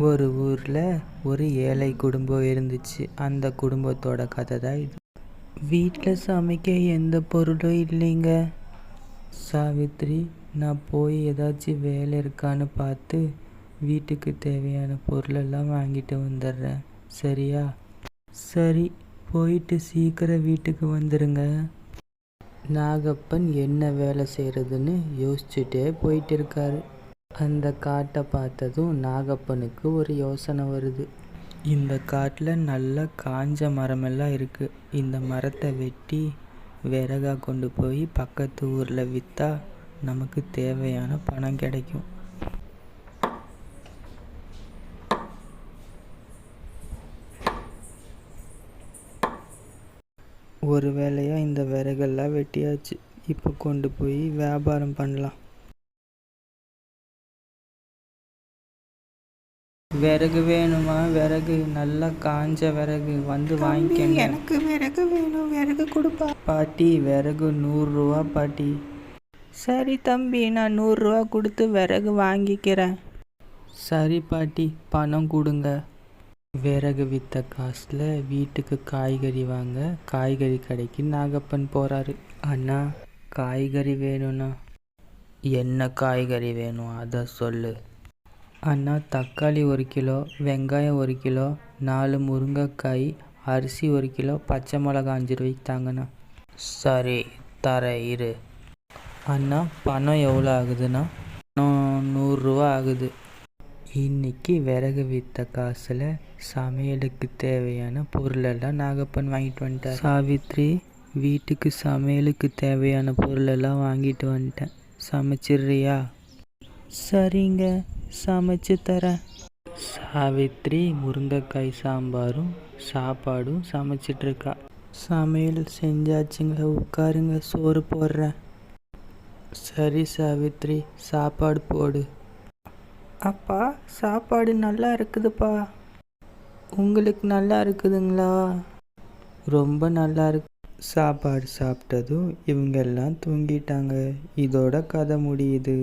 ஒரு ஊரில் ஒரு ஏழை குடும்பம் இருந்துச்சு. அந்த குடும்பத்தோட கதை தான் இது. வீட்டில் சமைக்க எந்த பொருளும் இல்லைங்க. சாவித்ரி, நான் போய் ஏதாச்சும் வேலை இருக்கான்னு பார்த்து வீட்டுக்கு தேவையான பொருளெல்லாம் வாங்கிட்டு வந்துடுறேன், சரியா? சரி, போயிட்டு சீக்கிரம் வீட்டுக்கு வந்துடுங்க. நாகப்பன் என்ன வேலை செய்கிறதுன்னு யோசிச்சுட்டே போயிட்டு இருக்காரு. அந்த காட்டை பார்த்ததும் நாகப்பனுக்கு ஒரு யோசனை வருது. இந்த காட்டில் நல்ல காஞ்ச மரமெல்லாம் இருக்குது. இந்த மரத்தை வெட்டி விறகா கொண்டு போய் பக்கத்து ஊரில் விற்றா நமக்கு தேவையான பணம் கிடைக்கும். ஒரு வேளையாக இந்த விறகெல்லாம் வெட்டியாச்சு. இப்போ கொண்டு போய் வியாபாரம் பண்ணலாம். விறகு வேணுமா? விறகு, நல்லா காஞ்ச விறகு, வந்து வாங்கிக்கங்க. எனக்கு விறகு வேணும், விறகு கொடுப்பா. பாட்டி, விறகு 100 ரூபா பாட்டி. சரி தம்பி, நான் 100 ரூபா கொடுத்து விறகு வாங்கிக்கிறேன். சரி பாட்டி, பணம் கொடுங்க. விறகு விற்ற காசில் வீட்டுக்கு காய்கறி வாங்க காய்கறி கடைக்கு நாகப்பன் போகிறாரு. அண்ணா, காய்கறி வேணும்ண்ணா. என்ன காய்கறி வேணும் அதை சொல்லு. அண்ணா, தக்காளி 1 கிலோ, வெங்காயம் 1 கிலோ, 4 முருங்கைக்காய், அரிசி 1 கிலோ, பச்சை மிளகா 5 ரூபாய்க்கு தாங்கண்ணா. சரி, தர இரு. அண்ணா, பணம் எவ்வளோ ஆகுதுண்ணா? பணம் 100 ரூபா ஆகுது. இன்னைக்கு விறகு விற்ற காசில் சமையலுக்கு தேவையான பொருளெல்லாம் நாகப்பன் வாங்கிட்டு வந்துட்டார். சாவித்ரி, வீட்டுக்கு சமையலுக்கு தேவையான பொருளெல்லாம் வாங்கிட்டு வந்துட்டேன், சமைச்சிடுறியா? சரிங்க, சமைச்சு தரேன். சாவித்ரி முருங்கைக்காய் சாம்பாரும் சாப்பாடும் சமைச்சிட்ருக்கா. சமையல் செஞ்சாச்சுங்க, உட்காருங்க, சோறு போடுறேன். சரி சாவித்ரி, சாப்பாடு போடு. அப்பா, சாப்பாடு நல்லா இருக்குதுப்பா. உங்களுக்கு நல்லா இருக்குதுங்களா? ரொம்ப நல்லா இருக்கு. சாப்பாடு சாப்பிட்டதும் இவங்க எல்லாம் தூங்கிட்டாங்க. இதோட கதை முடியுது.